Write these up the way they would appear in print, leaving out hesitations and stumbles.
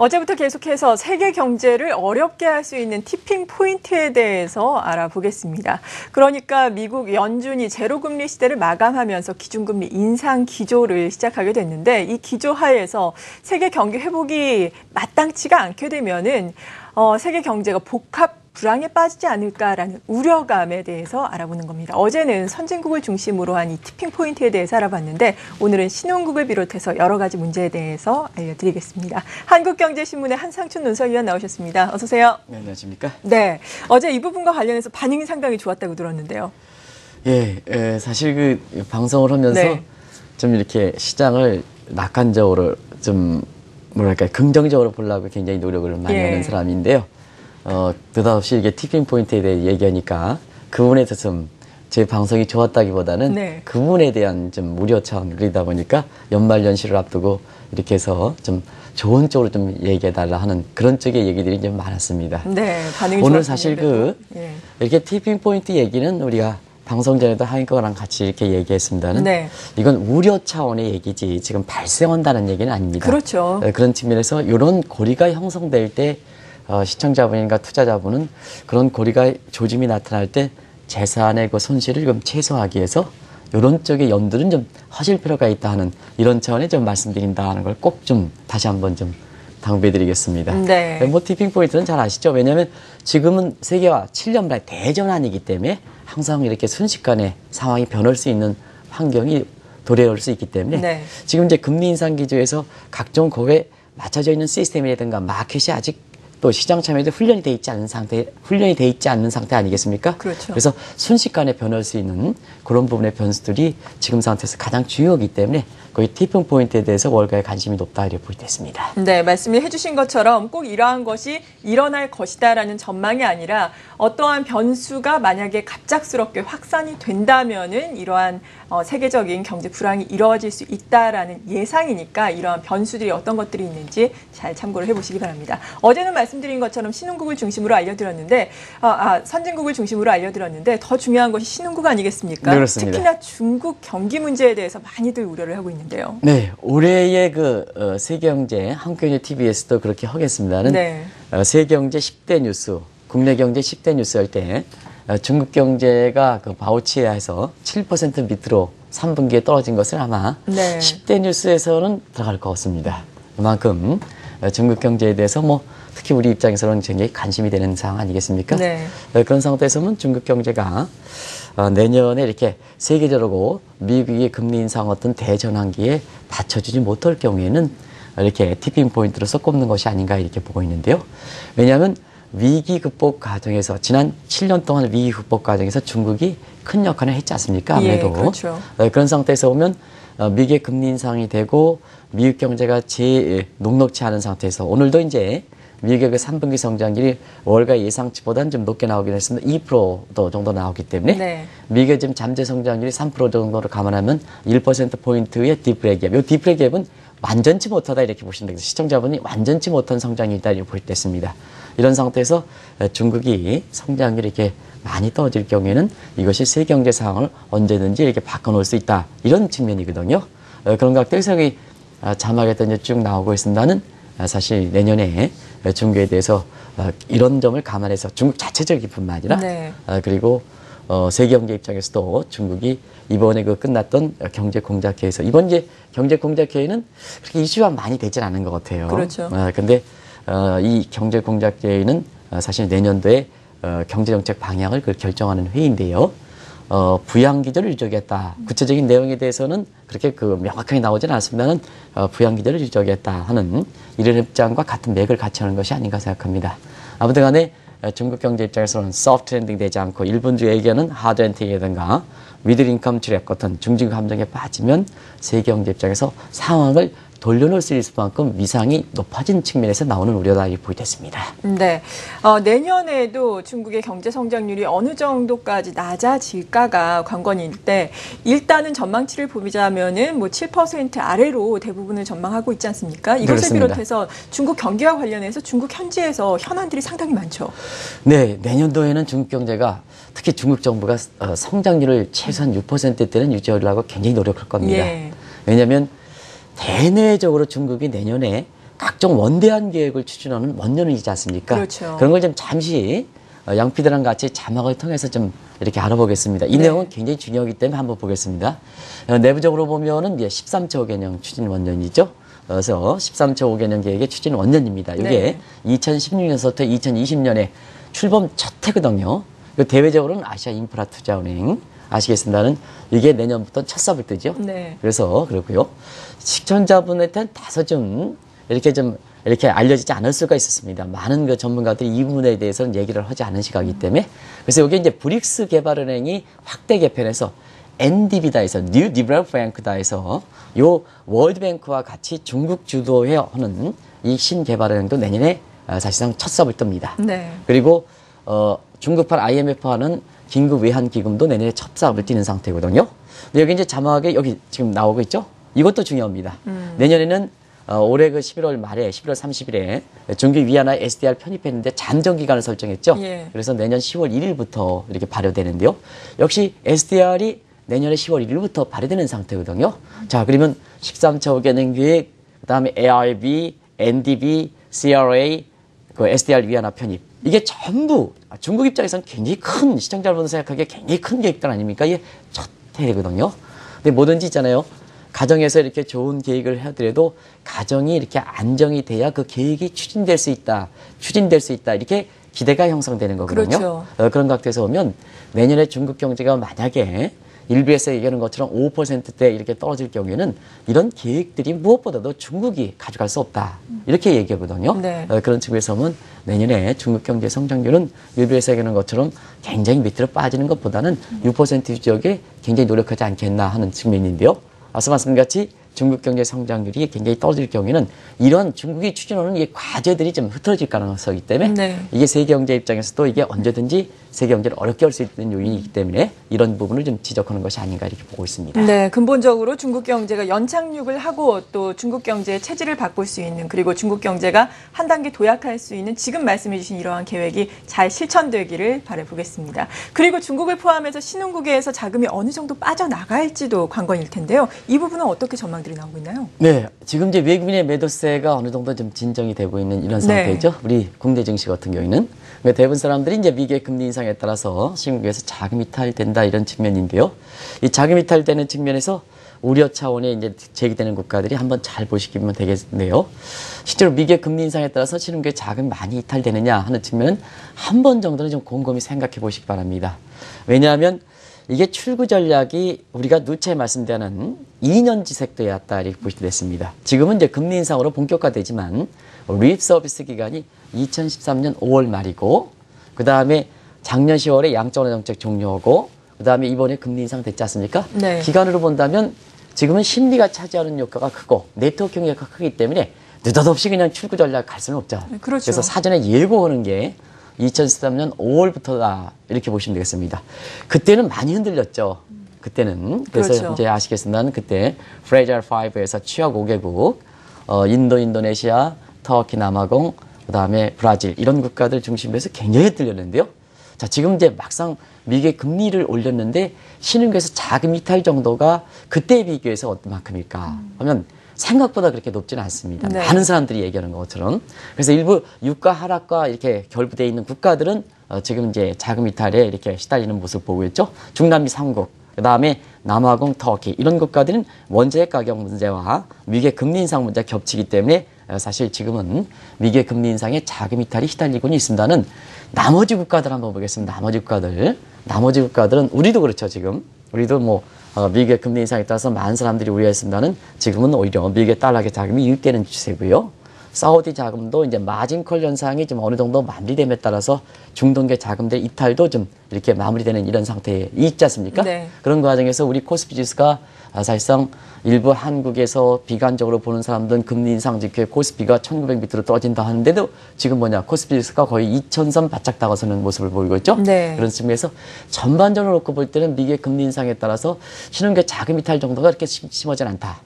어제부터 계속해서 세계 경제를 어렵게 할 수 있는 티핑 포인트에 대해서 알아보겠습니다. 그러니까 미국 연준이 제로금리 시대를 마감하면서 기준금리 인상 기조를 시작하게 됐는데 이 기조 하에서 세계 경기 회복이 마땅치가 않게 되면은 세계 경제가 복합 불황에 빠지지 않을까라는 우려감에 대해서 알아보는 겁니다. 어제는 선진국을 중심으로 한 이 티핑 포인트에 대해서 알아봤는데 오늘은 신흥국을 비롯해서 여러 가지 문제에 대해서 알려드리겠습니다. 한국경제신문의 한상춘 논설위원 나오셨습니다. 어서 오세요. 네, 안녕하십니까? 네, 어제 이 부분과 관련해서 반응이 상당히 좋았다고 들었는데요. 예, 사실 그 방송을 하면서 좀 이렇게 시장을 낙관적으로 좀 뭐랄까 긍정적으로 보려고 굉장히 노력을 많이 하는 사람인데요. 느닷없이 이게 티핑 포인트에 대해 얘기하니까 그 부분에 대해서 좀 제 방송이 좋았다기보다는 그 부분에 대한 좀 우려 차원이다 보니까 연말 연시를 앞두고 이렇게 해서 좀 좋은 쪽으로 좀 얘기해달라 하는 그런 쪽의 얘기들이 좀 많았습니다. 네, 반응이 오늘 사실 이렇게 티핑 포인트 얘기는 우리가 방송 전에도 하인 거랑 같이 이렇게 얘기했습니다는 이건 우려 차원의 얘기지 지금 발생한다는 얘기는 아닙니다. 그렇죠. 그런 측면에서 이런 고리가 형성될 때 시청자분인가 투자자분은 그런 고리가 조짐이 나타날 때 재산의 그 손실을 좀 최소화하기 위해서 이런 쪽의 염두는 좀 하실 필요가 있다 하는 이런 차원에 좀 말씀드린다는 걸 꼭 좀 다시 한번 좀 당부해드리겠습니다. 뭐 티핑 포인트는 잘 아시죠? 왜냐하면 지금은 세계화 7년 만에 대전환이기 때문에 항상 이렇게 순식간에 상황이 변할 수 있는 환경이 도래할 수 있기 때문에 지금 이제 금리 인상 기조에서 각종 거기에 맞춰져 있는 시스템이라든가 마켓이 아직 또 시장 참여에도 훈련이 돼 있지 않은 상태 아니겠습니까? 그렇죠. 그래서 순식간에 변할 수 있는 그런 부분의 변수들이 지금 상태에서 가장 중요하기 때문에 거의 티핑 포인트에 대해서 월가에 관심이 높다 이렇게 보이겠습니다. 네, 말씀해 주신 것처럼 꼭 이러한 것이 일어날 것이다라는 전망이 아니라 어떠한 변수가 만약에 갑작스럽게 확산이 된다면은 이러한 세계적인 경제 불황이 이루어질 수 있다라는 예상이니까 이러한 변수들이 어떤 것들이 있는지 잘 참고를 해보시기 바랍니다. 어제는 말씀드린 것처럼 신흥국을 중심으로 알려드렸는데 선진국을 중심으로 알려드렸는데 더 중요한 것이 신흥국 아니겠습니까? 네, 그렇습니다. 특히나 중국 경기 문제에 대해서 많이들 우려를 하고 있는데요. 네, 올해의 그 세계경제 한국경제 TV에서도 그렇게 하겠습니다는 세계경제 10대 뉴스, 국내 경제 10대 뉴스 할 때 중국 경제가 그 바우치에서 7% 밑으로 3분기에 떨어진 것은 아마 10대 뉴스에서는 들어갈 것 같습니다. 그만큼 중국 경제에 대해서 뭐 특히 우리 입장에서는 굉장히 관심이 되는 상황 아니겠습니까? 그런 상태에서는 중국 경제가 내년에 이렇게 세계적으로 미국의 금리 인상 어떤 대전환기에 받쳐주지 못할 경우에는 이렇게 티핑 포인트로서 꼽는 것이 아닌가 이렇게 보고 있는데요. 왜냐하면 위기 극복 과정에서 지난 7년 동안 위기 극복 과정에서 중국이 큰 역할을 했지 않습니까? 아무래도 그렇죠. 그런 상태에서 보면 미국의 금리 인상이 되고 미국 경제가 제일 녹록치 않은 상태에서 오늘도 이제 미국의 그 3분기 성장률이 월가 예상치보다는 좀 높게 나오긴 했습니다. 2% 정도 나오기 때문에 미국의 지금 잠재 성장률이 3% 정도로 감안하면 1%포인트의 디플레이 갭. 이 디플레이 갭은 완전치 못하다 이렇게 보시면 되겠습니다. 시청자분이 완전치 못한 성장률이다 이렇게 볼 때 있습니다. 이런 상태에서 중국이 성장률이 이렇게 많이 떨어질 경우에는 이것이 세계 경제 상황을 언제든지 이렇게 바꿔놓을 수 있다. 이런 측면이거든요. 그런 각들이 자막에도 이제 쭉 나오고 있습니다는 사실 내년에 중국에 대해서 이런 점을 감안해서 중국 자체적인 뿐만 아니라 그리고 세계 경제 입장에서도 중국이 이번에 그 끝났던 경제 공작회의에서 이번 이제 경제 공작회의는 그렇게 이슈가 많이 되진 않은 것 같아요. 그렇죠. 근데 이 경제 공작회의는 사실 내년도에 경제정책 방향을 결정하는 회의인데요. 부양 기조를 유지하겠다. 구체적인 내용에 대해서는 그렇게 명확하게 나오지는 않습니다만 부양 기조를 유지하겠다 하는 이런 입장과 같은 맥을 같이 하는 것이 아닌가 생각합니다. 아무튼 간에 중국 경제 입장에서는 소프트 랜딩 되지 않고 일본주의 의견은 하드 랜딩이라든가 미들 인컴 트랩 같은 중증 감정에 빠지면 세계 경제 입장에서 상황을 돌려놓을 수 있을 만큼 위상이 높아진 측면에서 나오는 우려다 이렇게 보이겠습니다. 네, 내년에도 중국의 경제 성장률이 어느 정도까지 낮아질까가 관건일 때 일단은 전망치를 보자면은 뭐 7% 아래로 대부분을 전망하고 있지 않습니까? 이것을 그렇습니다. 비롯해서 중국 경기와 관련해서 중국 현지에서 현안들이 상당히 많죠. 네, 내년도에는 중국 경제가 특히 중국 정부가 성장률을 최소한 6%대는 유지하려고 굉장히 노력할 겁니다. 왜냐하면 대내적으로 중국이 내년에 각종 원대한 계획을 추진하는 원년이지 않습니까? 그렇죠. 그런 걸 좀 잠시 양 PD랑 같이 자막을 통해서 좀 이렇게 알아보겠습니다. 이 네. 내용은 굉장히 중요하기 때문에 한번 보겠습니다. 내부적으로 보면은 이제 13초 5개년 추진 원년이죠. 그래서 13초 5개년 계획의 추진 원년입니다. 이게 네. 2016년부터 2020년에 출범 첫 해거든요. 대외적으로는 아시아 인프라 투자은행 아시겠습니다는 이게 내년부터 첫 삽을 뜨죠. 네. 그래서 그렇고요. 시청자분한테는 다소 좀 이렇게 알려지지 않을 수가 있었습니다. 많은 그 전문가들이 이 부분에 대해서는 얘기를 하지 않은 시각이기 때문에. 그래서 여기 이제 브릭스 개발은행이 확대 개편해서 NDB다에서 New Development Bank다에서 요 월드뱅크와 같이 중국 주도해 하는 이 신개발은행도 내년에 사실상 첫 삽을 뜹니다. 네. 그리고 중국판 IMF와는 긴급 외환 기금도 내년에 첫 삽을 띄는 상태거든요. 근데 여기 이제 자막에 여기 지금 나오고 있죠? 이것도 중요합니다. 내년에는 올해 그 11월 말에 11월 30일에 중국 위안화 SDR 편입했는데 잠정 기간을 설정했죠. 예. 그래서 내년 10월 1일부터 이렇게 발효되는데요. 역시 SDR이 내년에 10월 1일부터 발효되는 상태거든요. 자, 그러면 13차 5개년 계획, 그다음에 ARB, NDB, CRA, 그 SDR 위안화 편입. 이게 전부 중국 입장에서는 굉장히 큰, 시청자 여러분 생각하기에 굉장히 큰 계획들 아닙니까? 이게 첫 해거든요. 근데 뭐든지 있잖아요. 가정에서 이렇게 좋은 계획을 하더라도 가정이 이렇게 안정이 돼야 그 계획이 추진될 수 있다. 이렇게 기대가 형성되는 거거든요. 그렇죠. 그런 각도에서 보면 내년에 중국 경제가 만약에 일부에서 얘기하는 것처럼 5%대 이렇게 떨어질 경우에는 이런 계획들이 무엇보다도 중국이 가져갈 수 없다. 이렇게 얘기하거든요. 네. 그런 측면에서 보면 내년에 중국 경제 성장률은 일부에서 얘기하는 것처럼 굉장히 밑으로 빠지는 것보다는 6% 지역에 굉장히 노력하지 않겠나 하는 측면인데요. 앞서 말씀드린 같이 중국 경제 성장률이 굉장히 떨어질 경우에는 이런 중국이 추진하는 이 과제들이 좀 흐트러질 가능성이 있기 때문에 네. 이게 세계 경제 입장에서도 이게 언제든지 세계 경제를 어렵게 할 수 있는 요인이기 때문에 이런 부분을 좀 지적하는 것이 아닌가 이렇게 보고 있습니다. 네, 근본적으로 중국 경제가 연착륙을 하고 또 중국 경제의 체질을 바꿀 수 있는, 그리고 중국 경제가 한 단계 도약할 수 있는 지금 말씀해 주신 이러한 계획이 잘 실천되기를 바라보겠습니다. 그리고 중국을 포함해서 신흥국에서 자금이 어느 정도 빠져나갈지도 관건일 텐데요. 이 부분은 어떻게 전망들이 나오고 있나요? 네, 지금 이제 외국인의 매도세가 어느 정도 좀 진정이 되고 있는 이런 상태죠. 우리 국내 증시 같은 경우에는. 대부분 사람들이 이제 미국의 금리 인상에 따라서 신흥국에서 자금 이탈된다 이런 측면인데요. 이 자금 이탈되는 측면에서 우려 차원에 이제 제기되는 국가들이 한번 잘 보시면 되겠는데요. 실제로 미국의 금리 인상에 따라서 신흥국의 자금이 많이 이탈되느냐 하는 측면은 한 번 정도는 좀 곰곰이 생각해 보시기 바랍니다. 왜냐하면 이게 출구 전략이 우리가 누차에 말씀드리는 2년 지색되어 왔다 이렇게 보시게 됐습니다. 지금은 이제 금리 인상으로 본격화되지만 립 서비스 기간이 2013년 5월 말이고 그 다음에 작년 10월에 양적 완화 정책 종료하고 그 다음에 이번에 금리 인상 됐지 않습니까? 네. 기간으로 본다면 지금은 심리가 차지하는 효과가 크고 네트워킹 효과가 크기 때문에 느닷없이 그냥 출구 전략 갈 수는 없죠. 그렇죠. 그래서 사전에 예고하는 게 2013년 5월부터다 이렇게 보시면 되겠습니다. 그때는 많이 흔들렸죠. 그때는. 그래서 그렇죠. 이제 아시겠습니다는 그때 프레자일 5에서 취약 5개국 인도, 인도네시아, 터키, 남아공, 그다음에 브라질 이런 국가들 중심으로 해서 굉장히 흔들렸는데요. 자, 지금 이제 막상 미국의 금리를 올렸는데 신흥국에서 자금 이탈 정도가 그때에 비교해서 어떤 만큼일까 하면 생각보다 그렇게 높지는 않습니다. 네. 많은 사람들이 얘기하는 것처럼. 그래서 일부 유가 하락과 이렇게 결부되어 있는 국가들은 지금 이제 자금 이탈에 이렇게 시달리는 모습을 보고 있죠. 중남미 3국, 그 다음에 남아공, 터키 이런 국가들은 원자재 가격 문제와 미국의 금리 인상 문제가 겹치기 때문에 사실 지금은 미국의 금리 인상에 자금 이탈이 시달리고는 있습니다는 나머지 국가들 한번 보겠습니다. 나머지 국가들은 우리도 그렇죠. 지금 우리도 뭐 미국의 금리 인상에 따라서 많은 사람들이 우려했습니다는 지금은 오히려 미국의 달러의 자금이 유입되는 추세고요. 사우디 자금도 이제 마진콜 현상이 좀 어느 정도 마무리됨에 따라서 중동계 자금들 이탈도 좀 이렇게 마무리되는 이런 상태에 있지 않습니까? 네. 그런 과정에서 우리 코스피 지수가 사실상 일부 한국에서 비관적으로 보는 사람들은 금리 인상 직후에 코스피가 1900 밑으로 떨어진다 하는데도 지금 코스피 지수가 거의 2000선 바짝 다가서는 모습을 보이고 있죠. 네. 그런 측면에서 전반적으로 놓고 볼 때는 미국의 금리 인상에 따라서 신흥계 자금 이탈 정도가 그렇게 심하진 않다.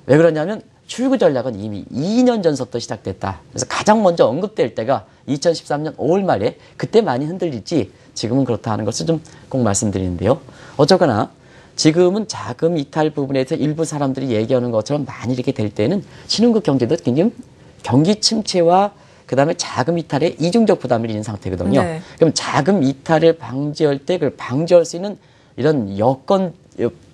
왜 그러냐면 출구 전략은 이미 2년 전부터 시작됐다. 그래서 가장 먼저 언급될 때가 2013년 5월 말에 그때 많이 흔들리지 지금은 그렇다 하는 것을 좀 꼭 말씀드리는데요. 어쨌거나 지금은 자금 이탈 부분에서 일부 사람들이 얘기하는 것처럼 많이 이렇게 될 때는 신흥국 경제도 굉장히 경기 침체와 그다음에 자금 이탈에 이중적 부담을 지닌 상태거든요. 네. 그럼 자금 이탈을 방지할 때 그걸 방지할 수 있는 이런 여건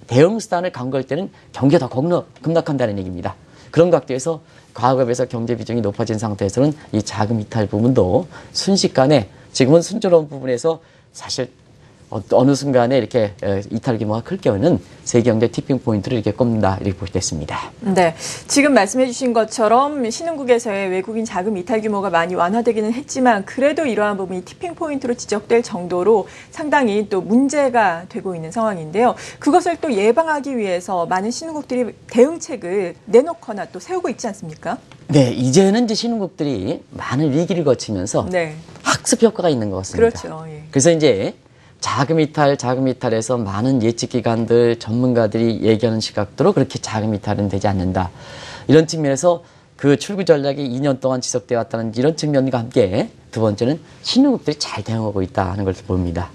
대응 수단을 강구할 때는 경기가 더 급락한다는 얘기입니다. 그런 각도에서 과거에 비해서 경제 비중이 높아진 상태에서는 이 자금 이탈 부분도 순식간에 지금은 순조로운 부분에서 사실 어느 순간에 이렇게 이탈 규모가 클 경우는 세계 경제 티핑 포인트를 이렇게 꼽는다 이렇게 보시겠습니다. 네, 지금 말씀해주신 것처럼 신흥국에서의 외국인 자금 이탈 규모가 많이 완화되기는 했지만 그래도 이러한 부분이 티핑 포인트로 지적될 정도로 상당히 또 문제가 되고 있는 상황인데요. 그것을 또 예방하기 위해서 많은 신흥국들이 대응책을 내놓거나 또 세우고 있지 않습니까? 네, 이제는 이제 신흥국들이 많은 위기를 거치면서 네, 학습 효과가 있는 것 같습니다. 그렇죠. 예. 그래서 이제 자금 이탈에서 많은 예측 기관들, 전문가들이 얘기하는 시각대로 그렇게 자금 이탈은 되지 않는다. 이런 측면에서 그 출구 전략이 2년 동안 지속되어 왔다는 이런 측면과 함께 두 번째는 신흥국들이 잘 대응하고 있다는 걸 봅니다.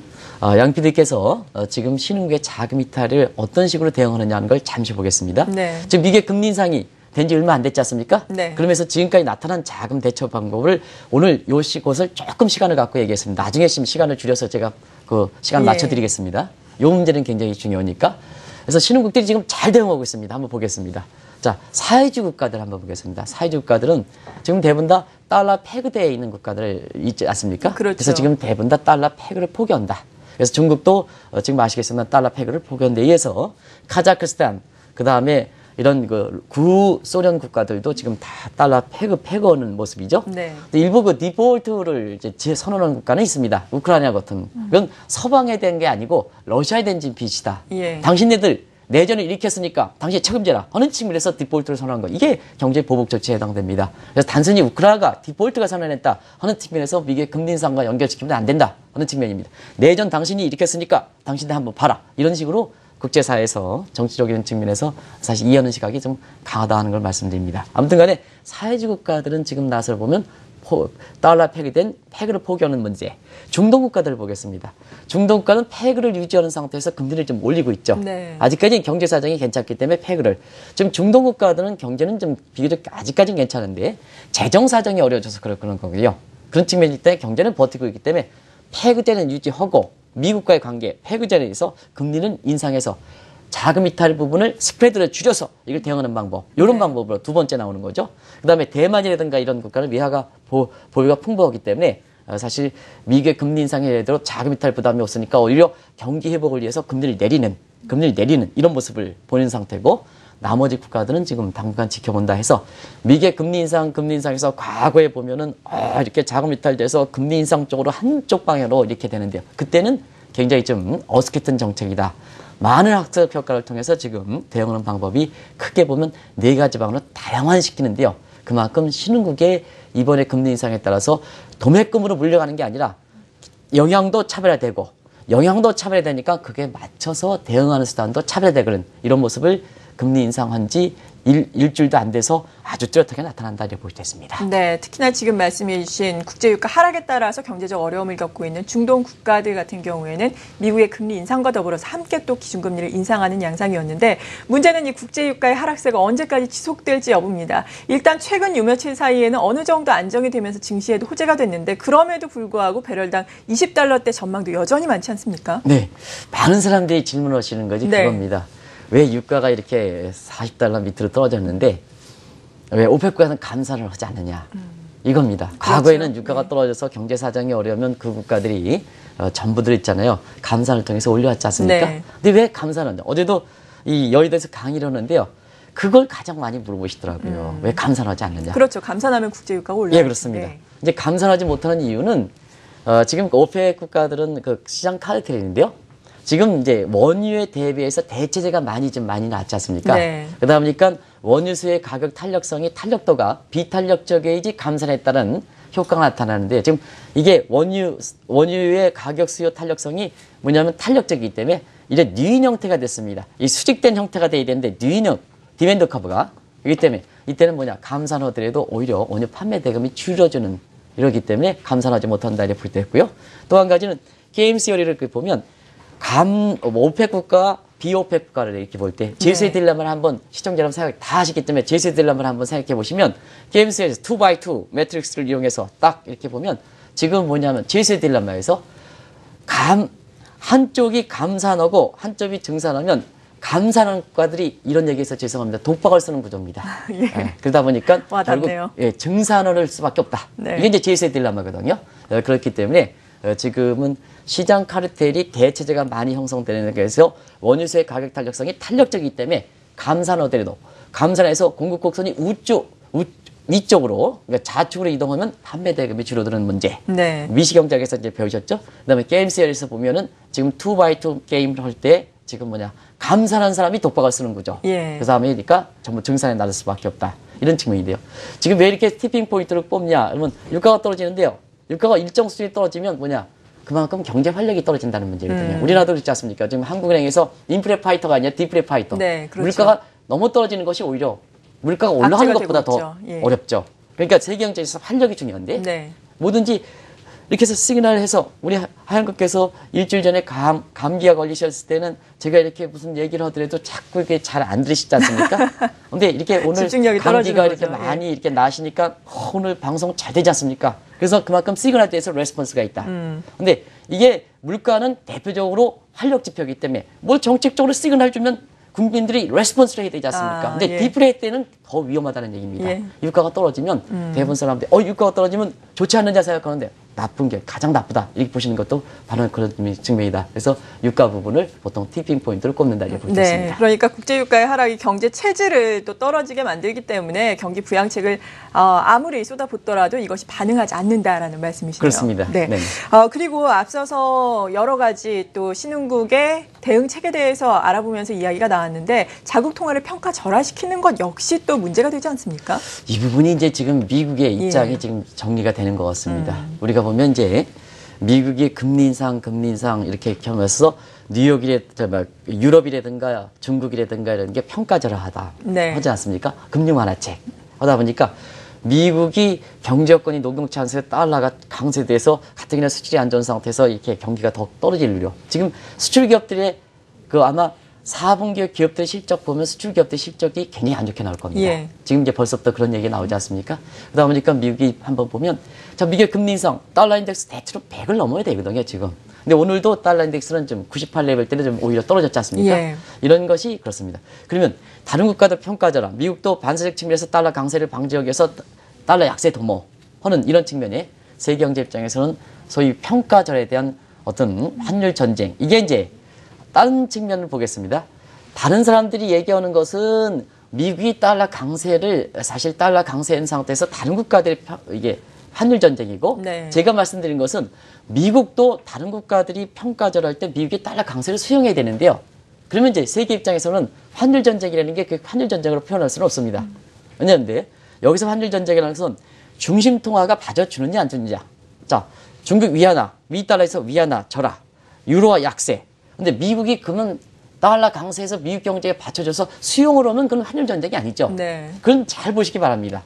양 PD께서 지금 신흥국의 자금 이탈을 어떤 식으로 대응하느냐 하는 걸 잠시 보겠습니다. 네. 지금 미국 금리 인상이 된 지 얼마 안 됐지 않습니까? 네. 그러면서 지금까지 나타난 자금 대처 방법을 오늘 곳을 조금 시간을 갖고 얘기했습니다. 나중에 시간을 줄여서 제가 그 시간 예. 맞춰드리겠습니다. 요 문제는 굉장히 중요하니까. 그래서 신흥국들이 지금 잘 대응하고 있습니다. 한번 보겠습니다. 자, 사회주 국가들 한번 보겠습니다. 사회주 국가들은 지금 대부분 다 달러 패그대에 있는 국가들 있지 않습니까? 그렇죠. 그래서 지금 대부분 다 달러 패그를 포기한다. 그래서 중국도 지금 아시겠지만 달러 패그를 포기한 데 의해서 카자흐스탄, 그 다음에 이런 그 구소련 국가들도 지금 다 달러 패거하는 모습이죠. 네. 일부 그 디폴트를 이제 선언하는 국가는 있습니다. 우크라이나 같은. 그건 서방에 대한 게 아니고 러시아에 대한 빚이다. 예. 당신네들 내전을 일으켰으니까 당신이 책임져라. 하는 측면에서 디폴트를 선언한 거. 이게 경제 보복 조치에 해당됩니다. 그래서 단순히 우크라이나가 디폴트가 선언했다 하는 측면에서 미국의 금리 인상과 연결시키면 안 된다 하는 측면입니다. 내전 당신이 일으켰으니까 당신들 한번 봐라. 이런 식으로 국제사회에서 정치적인 측면에서 사실 이해하는 시각이 좀 강하다 하는 걸 말씀드립니다. 아무튼 간에 사회주 국가들은 지금 나서를 보면 달러 패그된 패그를 포기하는 문제. 중동 국가들을 보겠습니다. 중동 국가는 패그를 유지하는 상태에서 금리를 좀 올리고 있죠. 네. 아직까지 경제 사정이 괜찮기 때문에 패그를. 지금 중동 국가들은 경제는 좀 비교적 아직까지는 괜찮은데 재정 사정이 어려워져서 그런 거고요. 그런 측면일 때 경제는 버티고 있기 때문에 패그제는 유지하고 미국과의 관계, 패그제에서 금리는 인상해서 자금 이탈 부분을 스프레드를 줄여서 이걸 대응하는 방법. 이런 네. 방법으로 두 번째 나오는 거죠. 그 다음에 대만이라든가 이런 국가는 외화가 보유가 풍부하기 때문에 사실 미국의 금리 인상에 예를 들어 자금 이탈 부담이 없으니까 오히려 경기 회복을 위해서 금리를 내리는 이런 모습을 보이는 상태고 나머지 국가들은 지금 당분간 지켜본다 해서 미국의 금리 인상에서 과거에 보면은 이렇게 자금 이탈돼서 금리 인상 쪽으로 한쪽 방향으로 이렇게 되는데요. 그때는 굉장히 좀 어색했던 정책이다. 많은 학습 효과를 통해서 지금 대응하는 방법이 크게 보면 네 가지 방안으로 다양화시키는데요. 그만큼 신흥국의 이번에 금리 인상에 따라서 도매금으로 물려가는 게 아니라 영향도 차별화되고 영향도 차별화되니까 그게 맞춰서 대응하는 수단도 차별화되는 이런 모습을 금리 인상한 지 일주일도 안 돼서 아주 뚜렷하게 나타난다 이렇게 볼 수 있습니다. 네, 특히나 지금 말씀해 주신 국제유가 하락에 따라서 경제적 어려움을 겪고 있는 중동 국가들 같은 경우에는 미국의 금리 인상과 더불어서 함께 또 기준금리를 인상하는 양상이었는데 문제는 이 국제유가의 하락세가 언제까지 지속될지 여부입니다. 일단 최근 요 며칠 사이에는 어느 정도 안정이 되면서 증시에도 호재가 됐는데 그럼에도 불구하고 배럴당 20달러대 전망도 여전히 많지 않습니까? 네, 많은 사람들이 질문하시는 거지 네. 그겁니다. 왜 유가가 이렇게 40달러 밑으로 떨어졌는데 왜 오펙국가는 감산을 하지 않느냐 이겁니다. 과거에는 유가가 떨어져서 경제 사정이 어려우면 그 국가들이 전부들 있잖아요. 감산을 통해서 올려왔지 않습니까? 네. 근데 왜 감산을 하냐. 어제도 이 여의도에서 강의를 하는데요. 그걸 가장 많이 물어보시더라고요. 왜 감산하지 않느냐. 그렇죠. 감산하면 국제유가가 올라요. 예, 그렇습니다. 네. 이제 감산하지 못하는 이유는 지금 오펙 국가들은 그 시장 카르텔인데요. 지금 이제 원유에 대비해서 대체재가 많이 나왔지 않습니까? 네. 그러다 보니까 원유수의 가격 탄력도가 비탄력적이지 감산에 따른 효과가 나타나는데 지금 이게 원유의 가격 수요 탄력성이 뭐냐면 탄력적이기 때문에 이제 뉴인 형태가 됐습니다. 이 수직된 형태가 돼야 되는데 뉴인형 디맨드 커브가 이기 때문에 이때는 뭐냐 감산하더라도 오히려 원유 판매 대금이 줄어주는 이러기 때문에 감산하지 못한다 이렇게 볼 때 있고요. 또 한 가지는 게임 시어리를 보면 오펙 국가 비호패가를 이렇게 볼 때 제수의 딜레마를 한번 시청자 여러분 생각 다 하시기 때문에 제수의 딜레마를 한번 생각해 보시면 게임스에서 2x2 매트릭스를 이용해서 딱 이렇게 보면 지금 뭐냐면 제수의 딜레마에서 한쪽이 감산하고 한쪽이 증산하면 감산하는 국가들이 이런 얘기해서 죄송합니다. 독박을 쓰는 구조입니다. 예. 예, 그러다 보니까 와닿네요. 결국 증산을 수밖에 없다. 네. 이게 이제 제수의 딜레마거든요. 그렇기 때문에 지금은 시장 카르텔이 대체제가 많이 형성되는 데서 원유세의 가격 탄력성이 탄력적이기 때문에 감산하더라도 감산해서 공급 곡선이 위쪽으로 그러니까 좌측으로 이동하면 판매 대금이 줄어드는 문제. 네. 미시경제학에서 이제 배우셨죠? 그다음에 게임스에서 보면은 지금 2x2 게임을 할 때 지금 감산한 사람이 독박을 쓰는 거죠. 예. 그 다음에니까 전부 증산에 나설 수밖에 없다. 이런 측면인데요. 지금 왜 이렇게 티핑 포인트를 뽑냐? 그러면 유가가 떨어지는데요. 유가가 일정 수준이 떨어지면 그만큼 경제 활력이 떨어진다는 문제거든요. 우리나라도 그렇지 않습니까? 지금 한국은행에서 인플레 파이터가 아니라 디플레 파이터. 네, 그렇죠. 물가가 너무 떨어지는 것이 오히려 물가가 올라가는 것보다 더 예. 어렵죠. 그러니까 세계 경제에서 활력이 중요한데 네. 뭐든지 이렇게 해서 시그널을 해서 우리 하얀국께서 일주일 전에 감기가 걸리셨을 때는 제가 이렇게 무슨 얘기를 하더라도 자꾸 이렇게 잘 안 들으시지 않습니까? 근데 이렇게 오늘 집중력이 감기가 이렇게 떨어지는 거죠. 많이 이렇게 나시니까 오늘 방송 잘 되지 않습니까? 그래서 그만큼 시그널에 대해서 레스폰스가 있다. 근데 이게 물가는 대표적으로 활력 지표이기 때문에 뭘 정책적으로 시그널 주면 국민들이 레스폰스를 해야 되지 않습니까? 근데 예. 디플레이 때는 더 위험하다는 얘기입니다. 예. 유가가 떨어지면 대부분 사람들이 유가가 떨어지면 좋지 않느냐 생각하는데 나쁜 게 가장 나쁘다 이렇게 보시는 것도 바로 그런 측면이다. 그래서 유가 부분을 보통 티핑 포인트를 꼽는다 이렇게 볼수 네, 있습니다. 그러니까 국제유가의 하락이 경제 체질을 또 떨어지게 만들기 때문에 경기 부양책을 아무리 쏟아붓더라도 이것이 반응하지 않는다라는 말씀이시네요. 그렇습니다. 네. 네네. 그리고 앞서서 여러 가지 또 신흥국의 대응책에 대해서 알아보면서 이야기가 나왔는데 자국 통화를 평가절하시키는 것 역시 또 문제가 되지 않습니까? 이 부분이 이제 지금 미국의 입장이 예. 지금 정리가 되는 것 같습니다. 우리가 보면 이제 미국이 금리 인상 이렇게 하면서 유럽이라든가 중국이라든가 이런 게 평가절하하다 네. 하지 않습니까? 금융 완화책 하다 보니까 미국이 경제 여건이 녹록치 않아서 달러가 강세돼서 가뜩이나 수출이 안 좋은 상태에서 이렇게 경기가 더 떨어질 우려. 지금 수출 기업들의 아마 4분기 기업들 실적 보면 수출 기업들 실적이 굉장히 안 좋게 나올 겁니다. 예. 지금 이제 벌써부터 그런 얘기 나오지 않습니까? 그러다 보니까 미국이 한번 보면 미국의 금리 인상 달러 인덱스 대체로 100을 넘어야 되거든요, 지금. 근데 오늘도 달러 인덱스는 좀 98레벨 때는 좀 오히려 떨어졌지 않습니까? 예. 이런 것이 그렇습니다. 그러면 다른 국가들 평가절하, 미국도 반사적 측면에서 달러 강세를 방지하기 위해서 달러 약세 도모하는 이런 측면에 세계 경제 입장에서는 소위 평가절에 대한 어떤 환율 전쟁, 이게 이제 다른 측면을 보겠습니다. 다른 사람들이 얘기하는 것은 미국이 달러 강세를 사실 달러 강세인 상태에서 다른 국가들이 이게 환율 전쟁이고 네. 제가 말씀드린 것은 미국도 다른 국가들이 평가절할 때 미국이 달러 강세를 수용해야 되는데요. 그러면 이제 세계 입장에서는 환율 전쟁이라는 게 그 환율 전쟁으로 표현할 수는 없습니다. 왜냐하면 여기서 환율 전쟁이라는 것은 중심 통화가 받아주느냐 안 주느냐. 자, 중국 위안화, 위달러에서 위안화 절하, 유로화 약세. 근데 미국이 그러면 달러 강세에서 미국 경제에 받쳐줘서 수용을 하면 그건 환율 전쟁이 아니죠. 네. 그건 잘 보시기 바랍니다.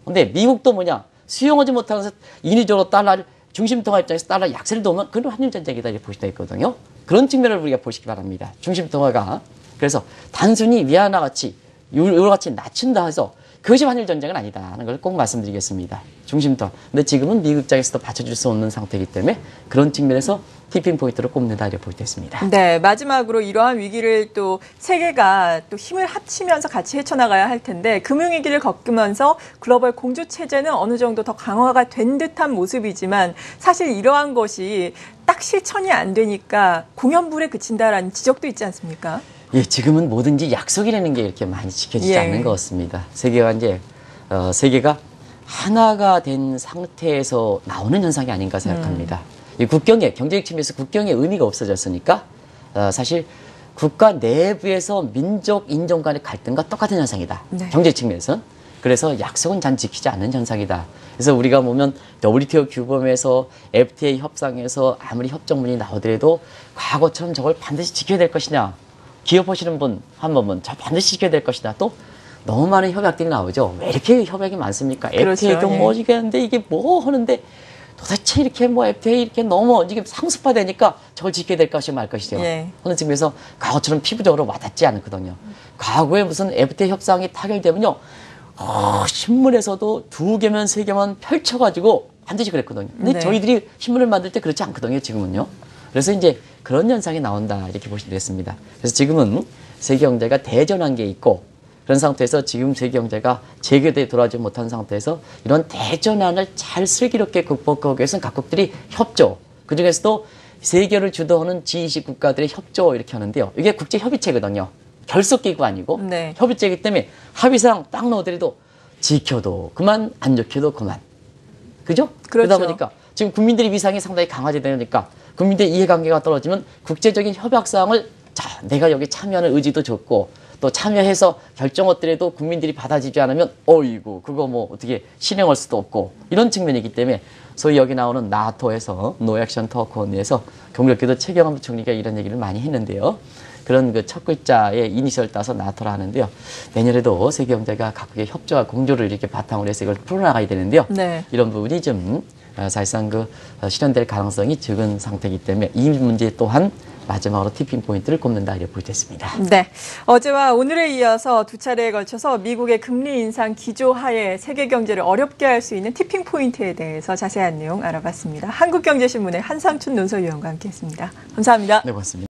근데 미국도 수용하지 못하면서 인위적으로 달러를 중심통화 입장에서 달러 약세를 놓으면 그건 환율 전쟁이다 이렇게 보시다 있거든요. 그런 측면을 우리가 보시기 바랍니다. 중심통화가. 그래서 단순히 위안화 같이 유로 같이 낮춘다 해서 그것이 환율 전쟁은 아니다라는 걸 꼭 말씀드리겠습니다. 중심통화. 근데 지금은 미국 입장에서도 받쳐줄 수 없는 상태이기 때문에 그런 측면에서 티핑 포인트를 꼽는다 이렇게 볼 때 있습니다. 네, 마지막으로 이러한 위기를 또 세계가 또 힘을 합치면서 같이 헤쳐나가야 할 텐데 금융위기를 겪으면서 글로벌 공조체제는 어느 정도 더 강화가 된 듯한 모습이지만 사실 이러한 것이 딱 실천이 안 되니까 공연불에 그친다라는 지적도 있지 않습니까? 예, 지금은 뭐든지 약속이라는 게 이렇게 많이 지켜지지 예. 않는 것 같습니다. 세계가 하나가 된 상태에서 나오는 현상이 아닌가 생각합니다. 이 국경의 경제적 측면에서 국경의 의미가 없어졌으니까 사실 국가 내부에서 민족 인종 간의 갈등과 똑같은 현상이다. 네. 경제 측면에서는. 그래서 약속은 잘 지키지 않는 현상이다. 그래서 우리가 보면 WTO 규범에서 FTA 협상에서 아무리 협정문이 나오더라도 과거처럼 저걸 반드시 지켜야 될 것이냐. 기업하시는 분 한 번은 저 반드시 지켜야 될 것이다. 또 너무 많은 협약들이 나오죠. 왜 이렇게 협약이 많습니까? 그렇죠. FTA도 예. 뭐 이겠는데 이게 뭐 하는데 도대체 이렇게 뭐 FTA 이렇게 너무 지금 상습화되니까 저걸 지켜야 될 것이 말 것이죠. 예. 하는 측면에서 과거처럼 피부적으로 와닿지 않거든요. 과거에 무슨 FTA 협상이 타결되면요. 신문에서도 2개면 3개만 펼쳐가지고 반드시 그랬거든요. 근데 네. 저희들이 신문을 만들 때 그렇지 않거든요, 지금은요. 그래서 이제 그런 현상이 나온다, 이렇게 보시면 되겠습니다. 그래서 지금은 세계 경제가 대전한 게 있고, 그런 상태에서 지금 세계 경제가 제대로 돌아오지 못한 상태에서 이런 대전환을 잘 슬기롭게 극복하기 위해서는 각국들이 협조, 그 중에서도 세계를 주도하는 G20 국가들의 협조 이렇게 하는데요. 이게 국제협의체거든요. 결속기구 아니고 네. 협의체이기 때문에 합의사항 딱 넣어드려도 지켜도 그만, 안 지켜도 그만. 그죠? 그렇죠. 그러다 보니까 지금 국민들의 위상이 상당히 강화되니까 국민들의 이해관계가 떨어지면 국제적인 협약사항을 자, 내가 여기 참여하는 의지도 좋고 또 참여해서 결정하더라도 국민들이 받아주지 않으면 어이구 그거 뭐 어떻게 실행할 수도 없고 이런 측면이기 때문에 소위 여기 나오는 나토에서 노 액션 토크에서 공교롭게도 최경환 부총리가 이런 얘기를 많이 했는데요. 그런 그 첫 글자의 이니셜 따서 나토라 하는데요. 내년에도 세계 경제가 각국의 협조와 공조를 이렇게 바탕으로 해서 이걸 풀어나가야 되는데요. 네. 이런 부분이 좀 사실상 그 실현될 가능성이 적은 상태이기 때문에 이 문제 또한 마지막으로 티핑 포인트를 꼽는다 이렇게 보여졌습니다. 네. 어제와 오늘에 이어서 2차례에 걸쳐서 미국의 금리 인상 기조하에 세계 경제를 어렵게 할 수 있는 티핑 포인트에 대해서 자세한 내용 알아봤습니다. 한국경제신문의 한상춘 논설위원과 함께했습니다. 감사합니다. 네, 고맙습니다.